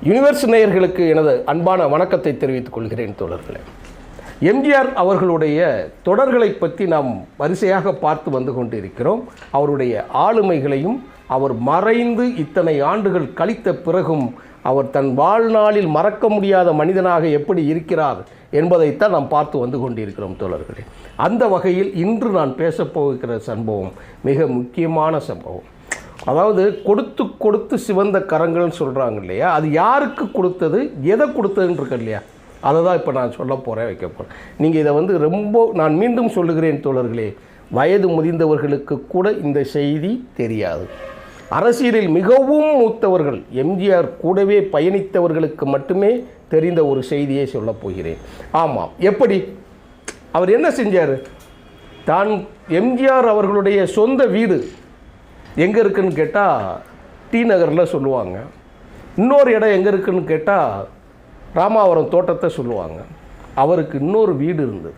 Universe நேயர்களுக்கு எனது அன்பான வணக்கத்தை தெரிவித்துக் கொள்கிறேன் தோழர்களே. எம்ஜிஆர் அவர்களுடைய தொடர்களை பற்றி நாம் வரிசையாக பார்த்து வந்து கொண்டிருக்கிறோம். அவருடைய ஆளுமைகளையும் அவர் மறைந்து இத்தனை ஆண்டுகள் கழித்த பிறகும் அவர் தன் வாழ்நாளில் மறக்க முடியாத மனிதனாக எப்படி இருக்கிறார் என்பதைத்தான் நாம் பார்த்து வந்து கொண்டிருக்கிறோம் தோழர்களே. அந்த வகையில் இன்று நான் பேசப்போகிற சம்பவம் மிக முக்கியமான சம்பவம். அதாவது கொடுத்து கொடுத்து சிவந்த கரங்கள்னு சொல்கிறாங்க இல்லையா, அது யாருக்கு கொடுத்தது, எதை கொடுத்ததுன்னு இருக்கு இல்லையா, அதை தான் இப்போ நான் சொல்ல போகிறேன், வைக்க போகிறேன். நீங்கள் இதை வந்து ரொம்ப நான் மீண்டும் சொல்லுகிறேன் தோழர்களே, வயது முதிர்ந்தவர்களுக்கு கூட இந்த செய்தி தெரியாது. அரசியலில் மிகவும் மூத்தவர்கள், எம்ஜிஆர் கூடவே பயணித்தவர்களுக்கு மட்டுமே தெரிந்த ஒரு செய்தியை சொல்லப் போகிறேன். ஆமாம், எப்படி அவர் என்ன செஞ்சார்? தான் எம்ஜிஆர் அவர்களுடைய சொந்த வீடு எங்கே இருக்குதுன்னு கேட்டால் டி நகரில் சொல்லுவாங்க. இன்னொரு இடம் எங்கே இருக்குதுன்னு கேட்டால் ராமாவரம் தோட்டத்தை சொல்லுவாங்க. அவருக்கு இன்னொரு வீடு இருந்தது,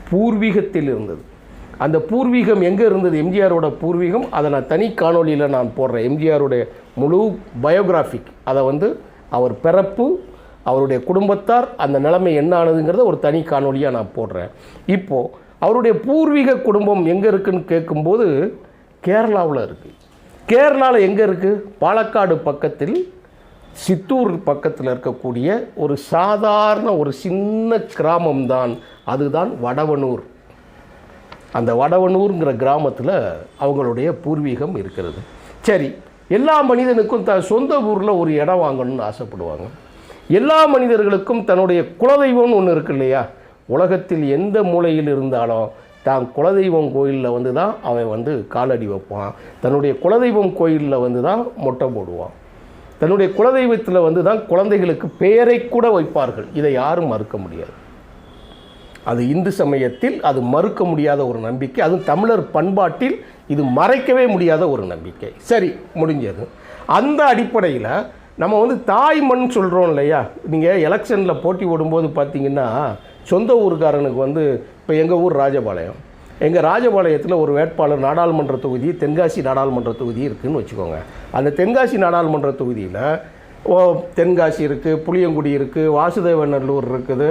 பூர்வீகத்தில் இருந்தது. அந்த பூர்வீகம் எங்கே இருந்தது, எம்ஜிஆரோட பூர்வீகம், அதை நான் தனி காணொலியில் நான் போடுறேன். எம்ஜிஆருடைய முழு பயோகிராஃபிக், அதை வந்து அவர் பிறப்பு, அவருடைய குடும்பத்தார், அந்த நிலைமை என்ன ஆனதுங்கிறத ஒரு தனி காணொலியாக நான் போடுறேன். இப்போது அவருடைய பூர்வீக குடும்பம் எங்கே இருக்குதுன்னு கேட்கும்போது கேரளாவில் இருக்குது. கேரளாவில் எங்கே இருக்குது? பாலக்காடு பக்கத்தில், சித்தூர் பக்கத்தில் இருக்கக்கூடிய ஒரு சாதாரண ஒரு சின்ன கிராமம்தான், அதுதான் வடவனூர். அந்த வடவனூருங்கிற கிராமத்தில் அவங்களுடைய பூர்வீகம் இருக்கிறது. சரி, எல்லா மனிதனுக்கும் சொந்த ஊரில் ஒரு இடம் வாங்கணும்னு ஆசைப்படுவாங்க. எல்லா மனிதர்களுக்கும் தன்னுடைய குலதெய்வம்னு ஒன்று இருக்கு இல்லையா. உலகத்தில் எந்த மூலையில் இருந்தாலும் தான் குலதெய்வம் கோயிலில் வந்து தான் அவன் வந்து காலடி வைப்பான். தன்னுடைய குலதெய்வம் கோயிலில் வந்து தான் மொட்டை போடுவான். தன்னுடைய குலதெய்வத்தில் வந்து தான் குழந்தைகளுக்கு பெயரை கூட வைப்பார்கள். இதை யாரும் மறுக்க முடியாது. அது இந்து சமயத்தில் அது மறுக்க முடியாத ஒரு நம்பிக்கை. அதுவும் தமிழர் பண்பாட்டில் இது மறைக்கவே முடியாத ஒரு நம்பிக்கை. சரி, முடிஞ்சது. அந்த அடிப்படையில் நம்ம வந்து தாய் மண் சொல்கிறோம் இல்லையா. நீங்கள் எலெக்ஷனில் போட்டி ஓடும்போது பார்த்தீங்கன்னா சொந்த ஊருக்காரனுக்கு வந்து, இப்போ எங்கள் ஊர் ராஜபாளையம், எங்கள் ராஜபாளையத்தில் ஒரு வேட்பாளர் நாடாளுமன்ற தொகுதி, தென்காசி நாடாளுமன்ற தொகுதி இருக்குதுன்னு வச்சுக்கோங்க. அந்த தென்காசி நாடாளுமன்ற தொகுதியில் தென்காசி இருக்குது, புளியங்குடி இருக்குது, வாசுதேவநல்லூர் இருக்குது,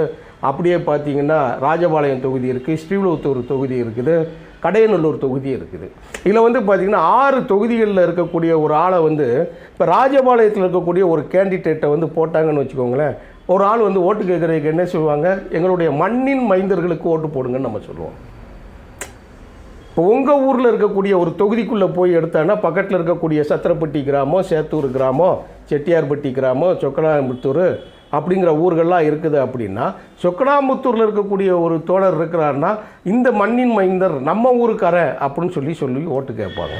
அப்படியே பார்த்தீங்கன்னா ராஜபாளையம் தொகுதி இருக்குது, ஸ்ரீவில்லிபுத்தூர் தொகுதி இருக்குது, கடையநல்லூர் தொகுதி இருக்குது. இதில் வந்து பார்த்திங்கன்னா 6 தொகுதிகளில் இருக்கக்கூடிய ஒரு ஆளை வந்து இப்போ ராஜபாளையத்தில் இருக்கக்கூடிய ஒரு கேண்டிடேட்டை வந்து போட்டாங்கன்னு வச்சுக்கோங்களேன். ஒரு ஆள் வந்து ஓட்டு கேட்குறதுக்கு என்ன சொல்லுவாங்க, எங்களுடைய மண்ணின் மைந்தர்களுக்கு ஓட்டு போடுங்கன்னு நம்ம சொல்லுவோம். இப்போ உங்கள் ஊரில் இருக்கக்கூடிய ஒரு தொகுதிக்குள்ளே போய் எடுத்தாங்கன்னா பக்கத்தில் இருக்கக்கூடிய சத்திரப்பட்டி கிராமம், சேத்தூர் கிராமம், செட்டியார்பட்டி கிராமம், சொக்கனாம்புத்தூர் அப்படிங்கிற ஊர்கள்லாம் இருக்குது. அப்படின்னா சொக்கனாம்புத்தூரில் இருக்கக்கூடிய ஒரு தோழர் இருக்கிறாருன்னா இந்த மண்ணின் மைந்தர் நம்ம ஊருக்காரன் அப்படின்னு சொல்லி ஓட்டு கேட்பாங்க.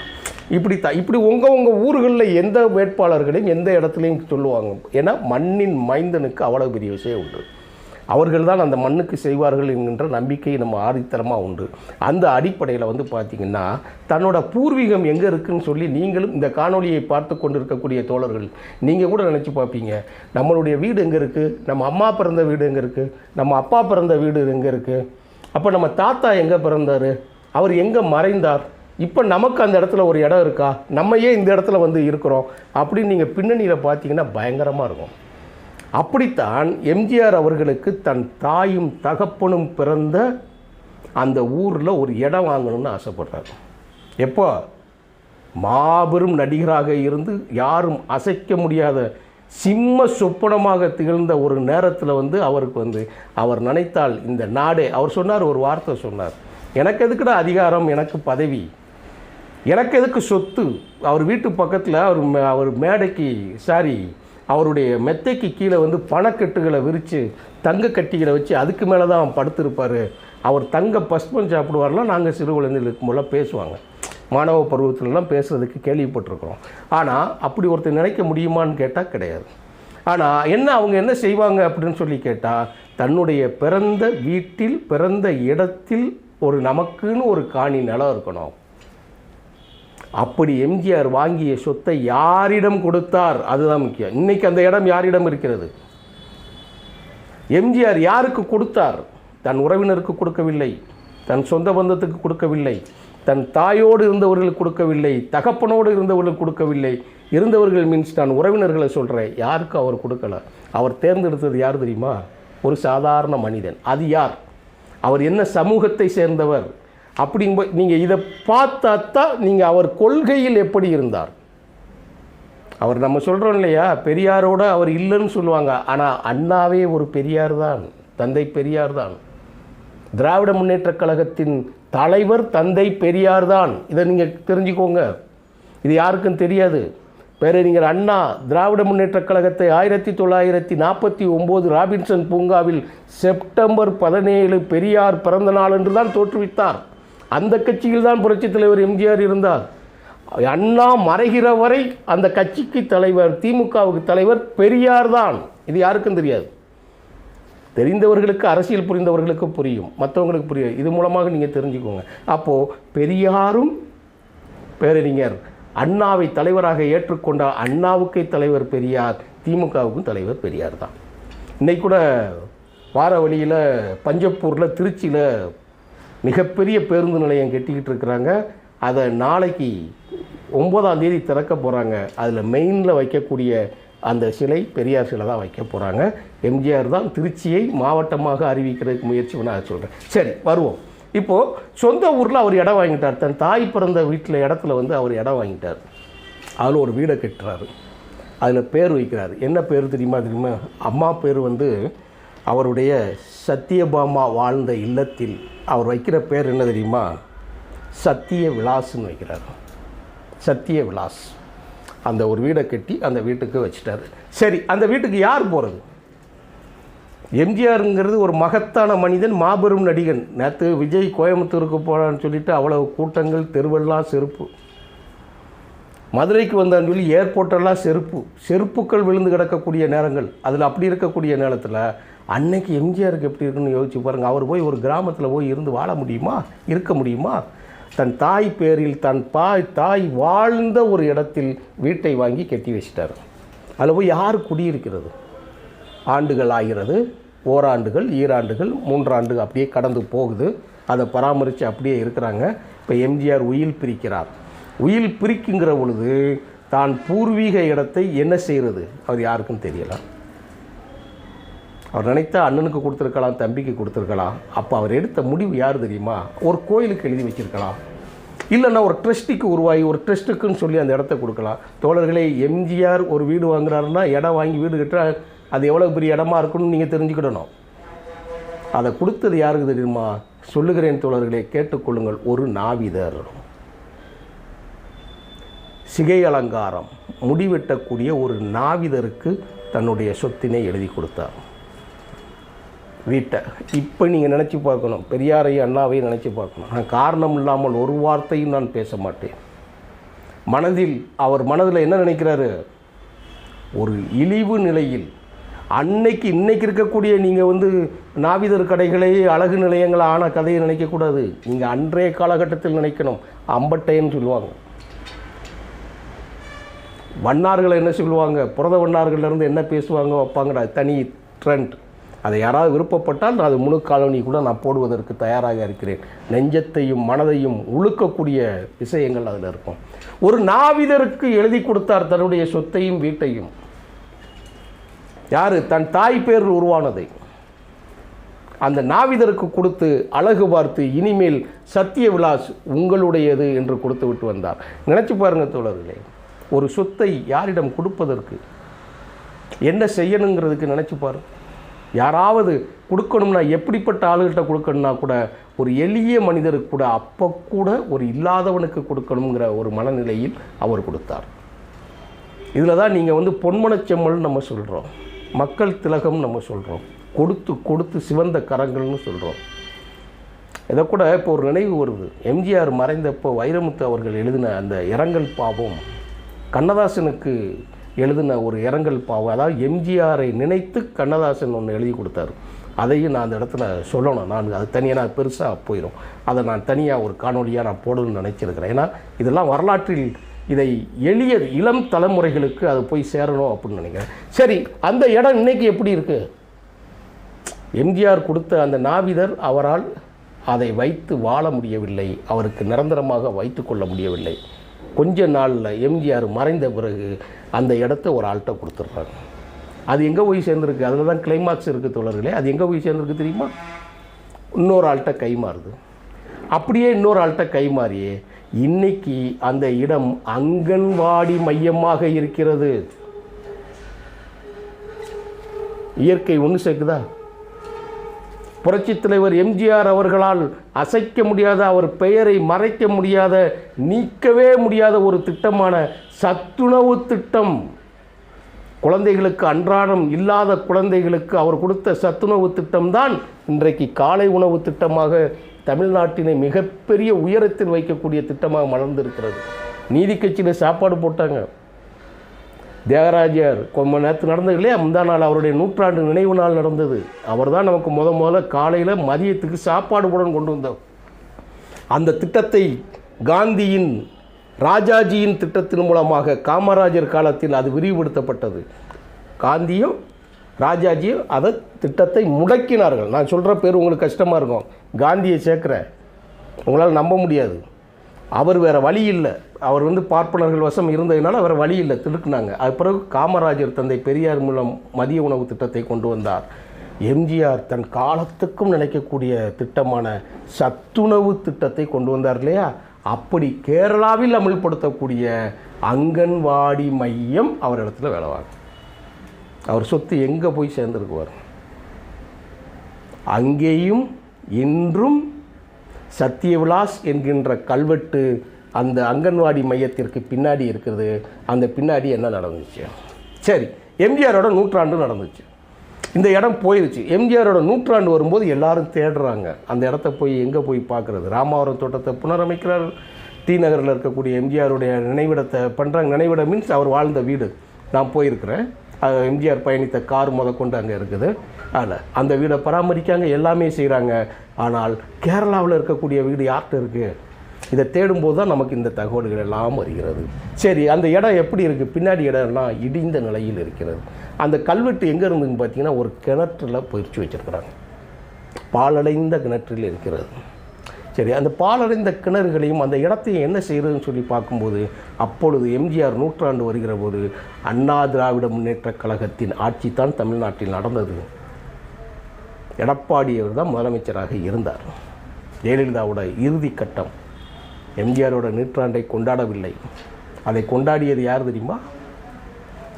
இப்படி உங்கள் ஊர்களில் எந்த வேட்பாளர்களையும் எந்த இடத்துலையும் சொல்லுவாங்க. ஏன்னா மண்ணின் மைந்தனுக்கு அவ்வளோ பெரிய விஷயம் உண்டு. அவர்கள் தான் அந்த மண்ணுக்கு செய்வார்கள் என்கின்ற நம்பிக்கை நம்ம ஆதித்தரமாக உண்டு. அந்த அடிப்படையில் வந்து பார்த்திங்கன்னா தன்னோட பூர்வீகம் எங்கே இருக்குதுன்னு சொல்லி நீங்களும் இந்த காணொலியை பார்த்து கொண்டு இருக்கக்கூடிய தோழர்கள் நீங்கள் கூட நினச்சி பார்ப்பீங்க, நம்மளுடைய வீடு எங்கே இருக்குது, நம்ம அம்மா பிறந்த வீடு எங்கே இருக்குது, நம்ம அப்பா பிறந்த வீடு எங்கே இருக்குது, அப்போ நம்ம தாத்தா எங்கே பிறந்தார், அவர் எங்கே மறைந்தார், இப்போ நமக்கு அந்த இடத்துல ஒரு இடம் இருக்கா, நம்ம ஏன் இந்த இடத்துல வந்து இருக்கிறோம் அப்படின்னு நீங்கள் பின்னணியில் பார்த்தீங்கன்னா பயங்கரமாக இருக்கும். அப்படித்தான் எம்ஜிஆர் அவர்களுக்கு தன் தாயும் தகப்பனும் பிறந்த அந்த ஊரில் ஒரு இடம் வாங்கணும்னு ஆசைப்படுறாரு. எப்போ? மாபெரும் நடிகராக இருந்து யாரும் அசைக்க முடியாத சிம்ம சொப்பனமாக திகழ்ந்த ஒரு நேரத்தில் வந்து அவருக்கு வந்து அவர் நினைத்தால் இந்த நாடே, அவர் சொன்னார், ஒரு வார்த்தை சொன்னார், எனக்கு எதுக்குடா அதிகாரம், எனக்கு பதவி, எனக்கு எதுக்கு சொத்து. அவர் வீட்டு பக்கத்தில் அவர் மேடைக்கு அவருடைய மெத்தைக்கு கீழே வந்து பணக்கட்டுகளை விரித்து தங்க கட்டிகளை வச்சு அதுக்கு மேலே தான் அவன் படுத்திருப்பார். அவர் தங்க பஸ்பம் சாப்பிடுவார்லாம் நாங்கள் சிறு குழந்தைகளுக்கு மூலம் பேசுவாங்க, மாணவ பருவத்திலலாம் பேசுகிறதுக்கு கேள்விப்பட்டிருக்கிறோம். ஆனால் அப்படி ஒருத்தர் நினைக்க முடியுமான்னு கேட்டால் கிடையாது. ஆனால் அவங்க என்ன செய்வாங்க அப்படின்னு சொல்லி கேட்டால், தன்னுடைய பிறந்த வீட்டில் பிறந்த இடத்தில் ஒரு நமக்குன்னு ஒரு காணி நிலம் இருக்கணும். அப்படி எம்ஜிஆர் வாங்கிய சொத்தை யாரிடம் கொடுத்தார், அதுதான் முக்கியம். இன்றைக்கி அந்த இடம் யாரிடம் இருக்கிறது? எம்ஜிஆர் யாருக்கு கொடுத்தார்? தன் உறவினருக்கு கொடுக்கவில்லை, தன் சொந்த பந்தத்துக்கு கொடுக்கவில்லை, தன் தாயோடு இருந்தவர்களுக்கு கொடுக்கவில்லை, தகப்பனோடு இருந்தவர்களுக்கு கொடுக்கவில்லை. இருந்தவர்கள் மீன்ஸ் நான் உறவினர்களை சொல்கிறேன், யாருக்கும் அவர் கொடுக்கல. அவர் தேர்ந்தெடுத்தது யார் தெரியுமா? ஒரு சாதாரண மனிதன். அது யார்? அவர் என்ன சமூகத்தை சேர்ந்தவர் அப்படிங்கும்போது நீங்கள் இதை பார்த்தா தான் நீங்கள் அவர் கொள்கையில் எப்படி இருந்தார். அவர் நம்ம சொல்கிறோம் இல்லையா, பெரியாரோட அவர் இல்லைன்னு சொல்லுவாங்க. ஆனால் அண்ணாவே ஒரு பெரியார் தான், தந்தை பெரியார் தான். திராவிட முன்னேற்றக் கழகத்தின் தலைவர் தந்தை பெரியார் தான். இதை நீங்கள் தெரிஞ்சுக்கோங்க. இது யாருக்கும் தெரியாது. பேரறிஞர் அண்ணா திராவிட முன்னேற்றக் கழகத்தை 1949 ராபின்சன் பூங்காவில் செப்டம்பர் 17 பெரியார் பிறந்த நாள் என்று தான் தோற்றுவித்தார். அந்த கட்சியில் தான் புரட்சித் தலைவர் எம்ஜிஆர் இருந்தார். அண்ணா மறைகிற வரை அந்த கட்சிக்கு தலைவர், திமுகவுக்கு தலைவர் பெரியார் தான். இது யாருக்கும் தெரியாது. தெரிந்தவர்களுக்கு, அரசியல் புரிந்தவர்களுக்கு புரியும், மற்றவங்களுக்கு புரியும். இது மூலமாக நீங்கள் தெரிஞ்சுக்கோங்க. அப்போது பெரியாரும் பேரறிஞர் அண்ணாவை தலைவராக ஏற்றுக்கொண்ட அண்ணாவுக்கே தலைவர் பெரியார், திமுகவுக்கும் தலைவர் பெரியார் தான். இன்றைக்கு கூட வார வழியில் பஞ்சப்பூரில், திருச்சியில் மிகப்பெரிய பேருந்து நிலையம் கட்டிக்கிட்டு இருக்கிறாங்க. அதை நாளைக்கு 9ஆம் தேதி திறக்க போகிறாங்க. அதில் மெயினில் வைக்கக்கூடிய அந்த சிலை பெரியார் சிலை தான் வைக்க போகிறாங்க. எம்ஜிஆர் தான் திருச்சியை மாவட்டமாக அறிவிக்கிறதுக்கு முயற்சி பண்ண சொல்கிறேன். சரி, வருவோம். இப்போது சொந்த ஊரில் அவர் இடம் வாங்கிட்டார். தன் தாய் பிறந்த வீட்டில் இடத்துல அவர் இடம் வாங்கிட்டார். அதில் ஒரு வீடை கட்டுறாரு. அதில் பேர் வைக்கிறார். என்ன பேர் தெரியுமா? அம்மா பேர் அவருடைய சத்தியபாமா வாழ்ந்த இல்லத்தில் அவர் வைக்கிற பேர் என்ன தெரியுமா? சத்திய விலாஸ்ன்னு வைக்கிறார். சத்திய விலாஸ். அந்த ஒரு வீடை கட்டி அந்த வீட்டுக்கு வச்சுட்டார். சரி, அந்த வீட்டுக்கு யார் போகிறது? எம்ஜிஆருங்கிறது ஒரு மகத்தான மனிதன், மாபெரும் நடிகன். நேற்று விஜய் கோயம்புத்தூருக்கு போகிறான்னு சொல்லிட்டு அவ்வளவு கூட்டங்கள், தெருவெல்லாம் செருப்பு. மதுரைக்கு வந்தான்னு சொல்லி ஏர்போர்ட்டெல்லாம் செருப்புக்கள் விழுந்து கிடக்கக்கூடிய நேரங்கள். அதில் அப்படி இருக்கக்கூடிய நேரத்தில் அன்னைக்கு எம்ஜிஆருக்கு எப்படி இருக்குன்னு யோசிச்சு பாருங்கள். அவர் போய் ஒரு கிராமத்தில் போய் இருந்து வாழ முடியுமா, இருக்க முடியுமா? தன் தாய் பேரில் தன் தாய் வாழ்ந்த ஒரு இடத்தில் வீட்டை வாங்கி கட்டி வச்சிட்டார். அதில் போய் யார் குடியிருக்கிறது? ஆண்டுகள் ஆகிறது, ஓராண்டுகள், ஈராண்டுகள், 3 ஆண்டுகள் அப்படியே கடந்து போகுது. அதை பராமரித்து அப்படியே இருக்கிறாங்க. இப்போ எம்ஜிஆர் உயில் பிரிக்கிறார். உயில் பிரிக்குங்கிற பொழுது தான் பூர்வீக இடத்தை என்ன செய்கிறது அவர் யாருக்கும் தெரியலாம். அவர் நினைத்தா அண்ணனுக்கு கொடுத்துருக்கலாம், தம்பிக்கு கொடுத்துருக்கலாம். அப்போ அவர் எடுத்த முடிவு யார் தெரியுமா? ஒரு கோயிலுக்கு எழுதி வச்சிருக்கலாம், இல்லைன்னா ஒரு ட்ரஸ்ட்டுக்கு உருவாகி ஒரு ட்ரஸ்ட்டுக்குன்னு சொல்லி அந்த இடத்த கொடுக்கலாம். தோழர்களே, எம்ஜிஆர் ஒரு வீடு வாங்குறாருன்னா, இடம் வாங்கி வீடு கட்டுற அது எவ்வளோ பெரிய இடமா இருக்குன்னு நீங்கள் தெரிஞ்சுக்கிடணும். அதை கொடுத்தது யாருக்கு தெரியுமா? சொல்லுகிறேன் தோழர்களே, கேட்டுக்கொள்ளுங்கள். ஒரு நாவிதர். சிகை அலங்காரம், முடிவெட்டக்கூடிய ஒரு நாவிதருக்கு தன்னுடைய சொத்தினை எழுதி கொடுத்தார், வீட்டை. இப்போ நீங்கள் நினச்சி பார்க்கணும், பெரியாரையும் அண்ணாவையும் நினச்சி பார்க்கணும். நான் காரணம் இல்லாமல் ஒரு வார்த்தையும் நான் பேச மாட்டேன். அவர் மனதில் என்ன நினைக்கிறாரு? ஒரு இழிவு நிலையில் இன்னைக்கு இருக்கக்கூடிய நீங்கள் நாவிதர் கடைகளை, அழகு நிலையங்கள் ஆன கதையை நினைக்கக்கூடாது. நீங்கள் அன்றைய காலகட்டத்தில் நினைக்கணும். அம்பட்டைன்னு சொல்லுவாங்க. வண்ணார்களை என்ன சொல்லுவாங்க? புரத வண்ணார்கள்லேருந்து என்ன பேசுவாங்க, வைப்பாங்கடா, தனி ட்ரெண்ட். அதை யாராவது விருப்பப்பட்டால் அது முழு காலனி கூட நான் போடுவதற்கு தயாராக இருக்கிறேன். நெஞ்சத்தையும் மனதையும் உழுக்கக்கூடிய விஷயங்கள் அதில் இருக்கும். ஒரு நாவிதருக்கு எழுதி கொடுத்தார் தன்னுடைய சொத்தையும் வீட்டையும். யார்? தன் தாய் பேர் உருவானதை அந்த நாவிதருக்கு கொடுத்து அழகு பார்த்து, இனிமேல் சத்திய விலாஸ் உங்களுடையது என்று கொடுத்து விட்டு வந்தார். நினச்சி பாருங்கள் தோழர்களே, ஒரு சொத்தை யாரிடம் கொடுப்பதற்கு என்ன செய்யணுங்கிறதுக்கு நினச்சி பாருங்கள். யாராவது கொடுக்கணும்னா எப்படிப்பட்ட ஆளுகிட்ட கொடுக்கணும்னா கூட ஒரு எளிய மனிதருக்கு கூட, அப்போ கூட ஒரு இல்லாதவனுக்கு கொடுக்கணுங்கிற ஒரு மனநிலையில் அவர் கொடுத்தார். இதில் தான் நீங்கள் பொன்மனச்செம்மல் நம்ம சொல்கிறோம், மக்கள் திலகம் நம்ம சொல்கிறோம், கொடுத்து கொடுத்து சிவந்த கரங்கள்னு சொல்கிறோம். இதை கூட இப்போ ஒரு நினைவு வருது. எம்ஜிஆர் மறைந்தப்போ வைரமுத்து அவர்கள் எழுதின அந்த இரங்கல் பாவம், கண்ணதாசனுக்கு எழுதின ஒரு இரங்கல் பாவம். அதாவது எம்ஜிஆரை நினைத்து கண்ணதாசன் ஒன்று எழுதி கொடுத்தாரு. அதையும் நான் அந்த இடத்துல சொல்லணும். நான் அது தனியாக நான் பெருசாக போயிடும். அதை நான் தனியாக ஒரு காணொலியாக நான் போடணும்னு நினச்சிருக்கிறேன். ஏன்னா இதெல்லாம் வரலாற்றில் இதை எளிய இளம் தலைமுறைகளுக்கு அது போய் சேரணும் அப்படின்னு நினைக்கிறேன். சரி, அந்த இடம் இன்றைக்கி எப்படி இருக்குது? எம்ஜிஆர் கொடுத்த அந்த நாவிதர் அவரால் அதை வைத்து வாழ முடியவில்லை, அவருக்கு நிரந்தரமாக வைத்து கொள்ள முடியவில்லை. கொஞ்ச நாளில் எம்ஜிஆர் மறைந்த பிறகு அந்த இடத்த ஒரு ஆள்கிட்ட கொடுத்துட்றாங்க. அது எங்கே போய் சேர்ந்துருக்கு? அதில் தான் கிளைமாக்ஸ் இருக்குது தோழர்களே. அது எங்கே போய் சேர்ந்துருக்கு தெரியுமா? இன்னொரு ஆள்கிட்ட கை மாறுது. அப்படியே இன்னொரு ஆள்கிட்ட கை மாறியே இன்னைக்கு அந்த இடம் அங்கன்வாடி மையமாக இருக்கிறது. இயற்கை ஒன்று சேர்க்குதா? புரட்சித் தலைவர் எம்ஜிஆர் அவர்களால் அசைக்க முடியாத, அவர் பெயரை மறைக்க முடியாத, நீக்கவே முடியாத ஒரு திட்டமான சத்துணவு திட்டம். குழந்தைகளுக்கு, அன்றாடம் இல்லாத குழந்தைகளுக்கு அவர் கொடுத்த சத்துணவு திட்டம்தான் இன்றைக்கு காலை உணவு திட்டமாக தமிழ்நாட்டினை மிகப்பெரிய உயரத்தில் வைக்கக்கூடிய திட்டமாக மலர்ந்திருக்கிறது. நீதி கட்சியில் சாப்பாடு போட்டாங்க. தியாகராஜர் கொஞ்ச நேரத்து நடந்தது இல்லையா, முந்தா நாள் அவருடைய 100ஆண்டு நினைவு நாள் நடந்தது. அவர் தான் நமக்கு முதல்ல காலையில் மதியத்துக்கு சாப்பாடு கூட கொண்டு வந்தார். அந்த திட்டத்தை காந்தியின், ராஜாஜியின் திட்டத்தின் மூலமாக காமராஜர் காலத்தில் அது விரிவுபடுத்தப்பட்டது. காந்தியும் ராஜாஜியும் அதை திட்டத்தை முடக்கினார்கள். நான் சொல்கிற பேர் உங்களுக்கு கஷ்டமாக இருக்கும். காந்தியை சேர்க்குறேன், உங்களால் நம்ப முடியாது. அவர் வேறு வழி இல்லை. அவர் பார்ப்பனர்கள் வசம் இருந்ததுனால வேறு வழி இல்லை, திடுக்குனாங்க. அது பிறகு காமராஜர் தந்தை பெரியார் மூலம் மதிய உணவு திட்டத்தை கொண்டு வந்தார். எம்ஜிஆர் தன் காலத்துக்கும் நினைக்கக்கூடிய திட்டமான சத்துணவு திட்டத்தை கொண்டு வந்தார் இல்லையா? அப்படி கேரளாவில் அமல்படுத்தக்கூடிய அங்கன்வாடி மையம் அவர் இடத்துல வேலை வாங்க. அவர் சொத்து எங்கே போய் சேர்ந்துருக்குவார்? அங்கேயும் இன்றும் சத்யவிலாஸ் என்கின்ற கல்வெட்டு அந்த அங்கன்வாடி மையத்திற்கு பின்னாடி இருக்கிறது. அந்த பின்னாடி என்ன நடந்துச்சு? சரி, எம்ஜிஆரோட 100ஆண்டு நடந்துச்சு. இந்த இடம் போயிடுச்சு. எம்ஜிஆரோட 100ஆண்டு வரும்போது எல்லாரும் தேடுறாங்க. அந்த இடத்த போய் எங்கே போய் பார்க்குறது? ராமாவரம் தோட்டத்தை புனரமைக்கிறார். டி நகரில் இருக்கக்கூடிய எம்ஜிஆருடைய நினைவிடத்தை பண்ணுறாங்க. நினைவிடம் மீன்ஸ் அவர் வாழ்ந்த வீடு. நான் போயிருக்கிறேன். எம்ஜிஆர் பயணித்த கார் முதற்கொண்டு அங்கே இருக்குது. அதில் அந்த வீடை பராமரிக்காங்க, எல்லாமே செய்கிறாங்க. ஆனால் கேரளாவில் இருக்கக்கூடிய வீடு யார்கிட்ட இருக்குது? இதை தேடும்போது தான் நமக்கு இந்த தகவல்கள் எல்லாம் வருகிறது. சரி, அந்த இடம் எப்படி இருக்குது? பின்னாடி இடம்லாம் இடிந்த நிலையில் இருக்கிறது. அந்த கல்வெட்டு எங்கே இருந்துன்னு பார்த்தீங்கன்னா ஒரு கிணற்றில் பயிற்சி வச்சுருக்கிறாங்க. பாலடைந்த கிணற்றில் இருக்கிறது. சரி, அந்த பாலடைந்த கிணறுகளையும் அந்த இடத்தையும் என்ன செய்கிறதுன்னு சொல்லி பார்க்கும்போது அப்பொழுது எம்ஜிஆர் 100ஆண்டு வருகிற போது அண்ணா திராவிட முன்னேற்றக் கழகத்தின் ஆட்சி தான் தமிழ்நாட்டில் நடந்தது. எடப்பாடியவர் தான் முதலமைச்சராக இருந்தார். ஜெயலலிதாவோட இறுதி கட்டம். எம்ஜிஆரோட 100ஆண்டை கொண்டாடவில்லை. அதை கொண்டாடியது யார் தெரியுமா?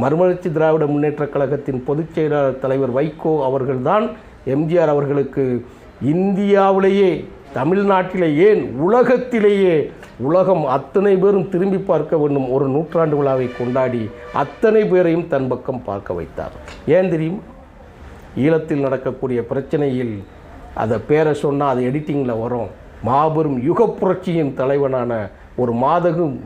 மறுமலர்ச்சி திராவிட முன்னேற்றக் கழகத்தின் பொதுச் செயலாளர் தலைவர் வைகோ அவர்கள்தான் எம்ஜிஆர் அவர்களுக்கு இந்தியாவிலேயே, தமிழ்நாட்டிலே, ஏன் உலகத்திலேயே, உலகம் அத்தனை பேரும் திரும்பி பார்க்க வேண்டும் ஒரு 100ஆண்டு விழாவை கொண்டாடி அத்தனை பேரையும் தன் பக்கம் பார்க்க வைத்தார். ஏன் தெரியும்? ஈழத்தில் நடக்கக்கூடிய பிரச்சனையில் அதை பேரை சொன்னால் அது எடிட்டிங்கில் வரும். மாபெரும் யுக புரட்சியின் தலைவனான ஒரு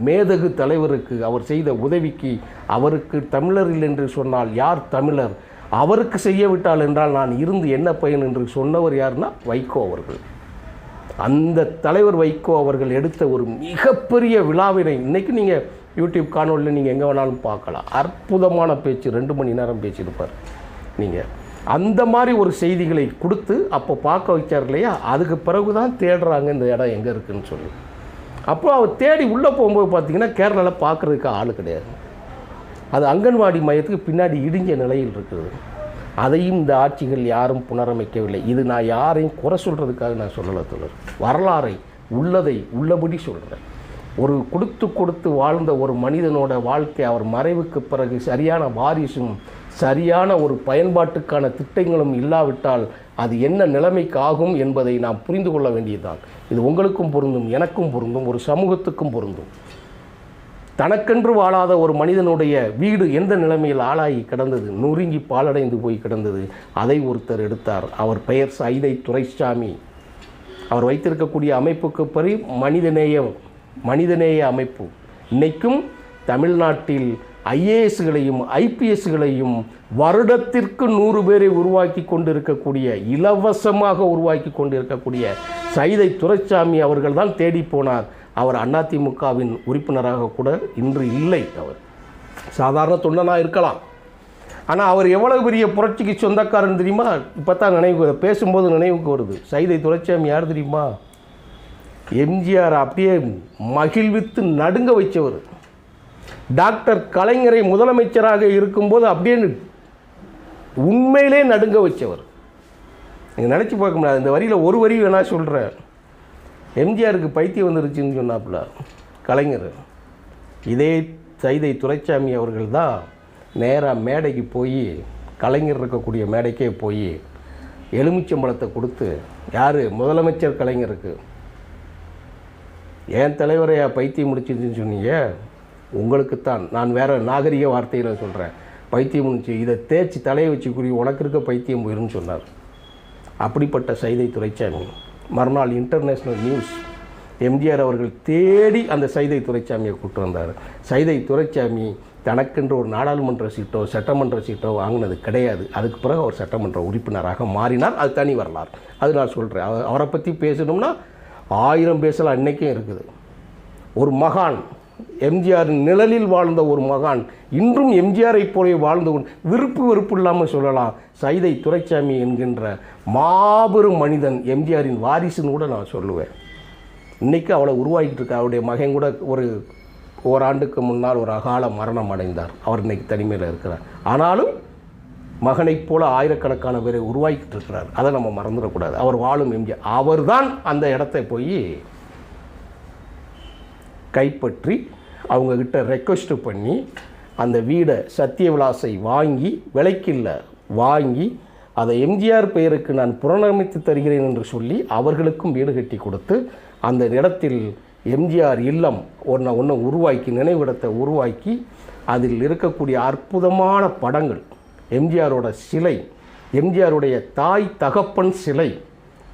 மேதகு தலைவருக்கு அவர் செய்த உதவிக்கு, அவருக்கு தமிழரில் என்று சொன்னால் யார் தமிழர், அவருக்கு செய்யவிட்டால் என்றால் நான் இருந்து என்ன பயன் என்று சொன்னவர் யாருன்னா வைகோ அவர்கள். அந்த தலைவர் வைகோ அவர்கள் எடுத்த ஒரு மிகப்பெரிய விழாவினை இன்றைக்கி நீங்கள் யூடியூப் காணொலியில் நீங்கள் எங்கே வேணாலும் பார்க்கலாம். அற்புதமான பேச்சு, 2 மணி நேரம் பேசியிருப்பார். நீங்கள் அந்த மாதிரி ஒரு செய்திகளை கொடுத்து அப்போ பார்க்க வச்சார் இல்லையா? அதுக்கு பிறகு தான் தேடுறாங்க இந்த இடம் எங்கே இருக்குதுன்னு சொல்லி. அப்போ அவர் தேடி உள்ளே போகும்போது பார்த்திங்கன்னா கேரளாவில் பார்க்குறதுக்கு ஆள் கிடையாது. அது அங்கன்வாடி மையத்துக்கு பின்னாடி இடிஞ்ச நிலையில் இருக்குது. அதையும் இந்த ஆட்சிகள் யாரும் புனரமைக்கவில்லை. இது நான் யாரையும் குறை சொல்கிறதுக்காக நான் சொல்லலை தோழர். வரலாறை உள்ளதை உள்ளபடி சொல்கிறேன். ஒரு கொடுத்து வாழ்ந்த ஒரு மனிதனோட வாழ்க்கை அவர் மறைவுக்கு பிறகு சரியான வாரிசும் சரியான ஒரு பயன்பாட்டுக்கான திட்டங்களும் இல்லாவிட்டால் அது என்ன நிலைமைக்கு ஆகும் என்பதை நாம் புரிந்து கொள்ள வேண்டியதுதான். இது உங்களுக்கும் பொருந்தும், எனக்கும் பொருந்தும், ஒரு சமூகத்துக்கும் பொருந்தும். தனக்கென்று வாழாத ஒரு மனிதனுடைய வீடு எந்த நிலைமையில் ஆளாகி கிடந்தது, நொறுங்கி பாலடைந்து போய் கிடந்தது. அதை ஒருத்தர் எடுத்தார். அவர் பெயர் சைதை துரைசாமி. அவர் வைத்திருக்கக்கூடிய அமைப்புக்கு பெரிய மனிதநேய அமைப்பு. இன்றைக்கும் தமிழ்நாட்டில் ஐஏஎஸ்களையும் ஐபிஎஸ்களையும் வருடத்திற்கு 100 பேரை உருவாக்கி கொண்டிருக்கக்கூடிய, இலவசமாக உருவாக்கி கொண்டிருக்கக்கூடிய சைதை துரைசாமி அவர்கள் தான் தேடி போனார். அவர் அதிமுகவின் உறுப்பினராக கூட இன்று இல்லை. அவர் சாதாரண தொண்டனாக இருக்கலாம். ஆனால் அவர் எவ்வளவு பெரிய புரட்சிக்கு சொந்தக்காரன் தெரியுமா? இப்போ தான் பேசும்போது நினைவுக்கு வருது. சைதை துரைசாமி யார் தெரியுமா? எம்ஜிஆர் அப்படியே மகிழ்வித்து நடுங்க வைச்சவர். டாக்டர் கலைஞரை முதலமைச்சராக இருக்கும்போது அப்படியே உண்மையிலே நடுங்க வச்சவர். நீங்கள் நினச்சி பார்க்க முடியாது. இந்த வரியில் ஒரு வரி வேணா சொல்கிறேன். எம்ஜிஆருக்கு பைத்தியம் வந்துருச்சுன்னு சொன்னாப்புல கலைஞர். இதே சைதை துரைசாமி அவர்கள் தான் நேராக மேடைக்கு போய், கலைஞர் இருக்கக்கூடிய மேடைக்கே போய் எலுமிச்சம்பழத்தை கொடுத்து, யார் முதலமைச்சர் கலைஞருக்கு, ஏன் தலைவரையா பைத்தியம் முடிச்சிருச்சுன்னு சொன்னீங்க, உங்களுக்குத்தான், நான் வேறு நாகரிக வார்த்தையில் சொல்கிறேன், பைத்தியம் முடிச்சு இதை தேய்ச்சி தலையை வச்சுக்குரிய உனக்கு இருக்க பைத்தியம் போயிருன்னு சொன்னார். அப்படிப்பட்ட சைதை துரைசாமி மறுநாள் இன்டர்நேஷ்னல் நியூஸ் எம்ஜிஆர் அவர்கள் தேடி அந்த சைதை துரைசாமியை கூப்பிட்டு வந்தார். சைதை துரைசாமி தனக்கென்று ஒரு நாடாளுமன்ற சீட்டோ சட்டமன்ற சீட்டோ வாங்கினது கிடையாது. அதுக்கு பிறகு அவர் சட்டமன்ற உறுப்பினராக மாறினார். அது தனி வரலாறு. அது நான் சொல்கிறேன். அவரை பற்றி பேசணும்னா 1000 பேசலாம். இன்றைக்கும் இருக்குது. ஒரு மகான், எம்ஜிஆரின் நிழலில் வாழ்ந்த ஒரு மகான், இன்றும் எம்ஜிஆரை போல வாழ்ந்து கொண்டு, விருப்பு வெறுப்பு இல்லாமல் சொல்லலாம், சைதை துரைசாமி என்கின்ற மாபெரும் மனிதன் எம்ஜிஆரின் வாரிசுன்னு கூட நான் சொல்லுவேன். இன்றைக்கி அவளை உருவாக்கிட்டு இருக்க. அவருடைய மகன் கூட ஓராண்டுக்கு முன்னால் ஒரு அகால மரணம் அடைந்தார். அவர் இன்றைக்கி தனிமையில் இருக்கிறார். ஆனாலும் மகனைப் போல ஆயிரக்கணக்கான பேரை உருவாக்கிட்டு இருக்கிறார். அதை நம்ம மறந்துடக்கூடாது. அவர் வாழும் எம்ஜிஆர். அவர் தான் அந்த இடத்தை போய் கைப்பற்றி அவங்கக்கிட்ட ரெக்வெஸ்ட் பண்ணி அந்த வீடை சத்தியவிலாசை வாங்கி, விலைக்கில்ல வாங்கி, அதை எம்ஜிஆர் பெயருக்கு நான் புனரமைத்து தருகிறேன் என்று சொல்லி அவர்களுக்கும் வீடு கட்டி கொடுத்து, அந்த இடத்தில் எம்ஜிஆர் இல்லம் ஒன்று உருவாக்கி, நினைவிடத்தை உருவாக்கி, அதில் இருக்கக்கூடிய அற்புதமான படங்கள், எம்ஜிஆரோட சிலை, எம்ஜிஆருடைய தாய் தகப்பன் சிலை,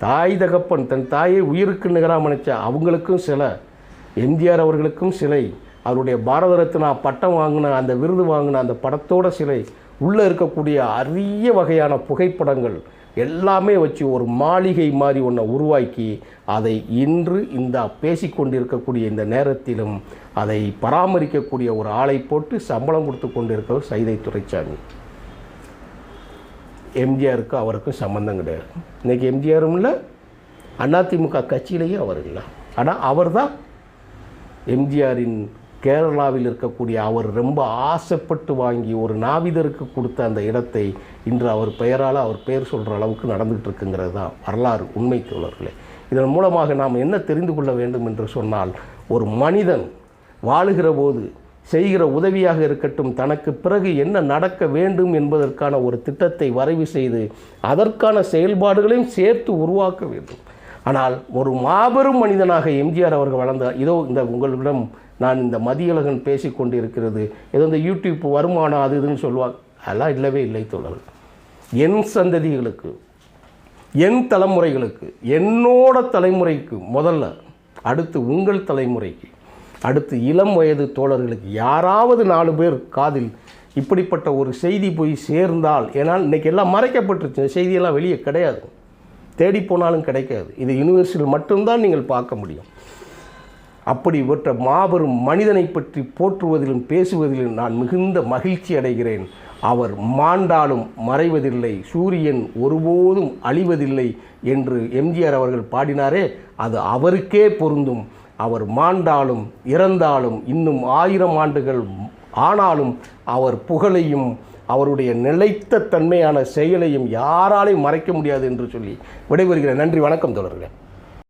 தாய் தகப்பன் தன் தாயை உயிருக்கு நிகராக நினைச்ச அவங்களுக்கும் சிலை, எம்ஜிஆர் அவர்களுக்கும் சிலை, அவருடைய பாரத ரத்னா பட்டம் வாங்கின அந்த விருது வாங்கின அந்த படத்தோட சிலை, உள்ளே இருக்கக்கூடிய அரிய வகையான புகைப்படங்கள் எல்லாமே வச்சு ஒரு மாளிகை மாதிரி ஒன்றை உருவாக்கி, அதை இன்று இந்த பேசிக்கொண்டிருக்கக்கூடிய இந்த நேரத்திலும் அதை பராமரிக்கக்கூடிய ஒரு ஆளை போட்டு சம்பளம் கொடுத்து கொண்டிருக்கிறது சைதை துரைசாமி. எம்ஜிஆருக்கு அவருக்கும் சம்பந்தம் கிடையாது. இன்றைக்கி எம்ஜிஆரும் இல்லை, அதிமுக கட்சியிலேயும் அவர் இல்லை. ஆனால் அவர் தான் எம்ஜிஆரின் கேரளாவில் இருக்கக்கூடிய அவர் ரொம்ப ஆசைப்பட்டு வாங்கி ஒரு நாவிதருக்கு கொடுத்த அந்த இடத்தை இன்று அவர் பெயரால் அவர் பெயர் சொல்கிற அளவுக்கு நடந்துகிட்டு இருக்குங்கிறது தான் வரலாறு. உண்மை தோழர்களே, இதன் மூலமாக நாம் என்ன தெரிந்து கொள்ள வேண்டும் என்று சொன்னால், ஒரு மனிதன் வாழுகிற போது செய்கிற உதவியாக இருக்கட்டும், தனக்கு பிறகு என்ன நடக்க வேண்டும் என்பதற்கான ஒரு திட்டத்தை வரைவு செய்து அதற்கான செயல்பாடுகளையும் சேர்த்து உருவாக்க வேண்டும். ஆனால் ஒரு மாபெரும் மனிதனாக எம்ஜிஆர் அவர்கள் வளர்ந்தார். இதோ இந்த உங்களிடம் நான் இந்த மதியழகன் பேசி கொண்டு இருக்கிறது, ஏதோ இந்த யூடியூப் வருமானம் அது இதுன்னு சொல்லுவாங்க, அதெல்லாம் இல்லவே இல்லை தோழர்கள். என் சந்ததிகளுக்கு, என் தலைமுறைகளுக்கு, என்னோட தலைமுறைக்கு முதல்ல, அடுத்து உங்கள் தலைமுறைக்கு, அடுத்து இளம் வயது தோழர்களுக்கு யாராவது 4 பேர் காதில் இப்படிப்பட்ட ஒரு செய்தி போய் சேர்ந்தால், ஏன்னால் இன்றைக்கி எல்லாம் மறைக்கப்பட்டுருச்சு, செய்தியெல்லாம் வெளியே கிடையாது, தேடி போனாலும் கிடைக்காது. இது யூனிவர்சிட்டியில் மட்டும்தான் நீங்கள் பார்க்க முடியும். அப்படிப்பட்ட மாபெரும் மனிதனை பற்றி போற்றுவதிலும் பேசுவதிலும் நான் மிகுந்த மகிழ்ச்சி அடைகிறேன். அவர் மாண்டாலும் மறைவதில்லை, சூரியன் ஒருபோதும் அழிவதில்லை என்று எம்ஜிஆர் அவர்கள் பாடினாரே, அது அவருக்கே பொருந்தும். அவர் மாண்டாலும் இறந்தாலும் இன்னும் 1000 ஆண்டுகள் ஆனாலும் அவர் புகழையும் அவருடைய நிலைத்த தன்மையான செயலையும் யாராலையும் மறைக்க முடியாது என்று சொல்லி விடைபெறுகிறேன். நன்றி, வணக்கம் தோழர்களே.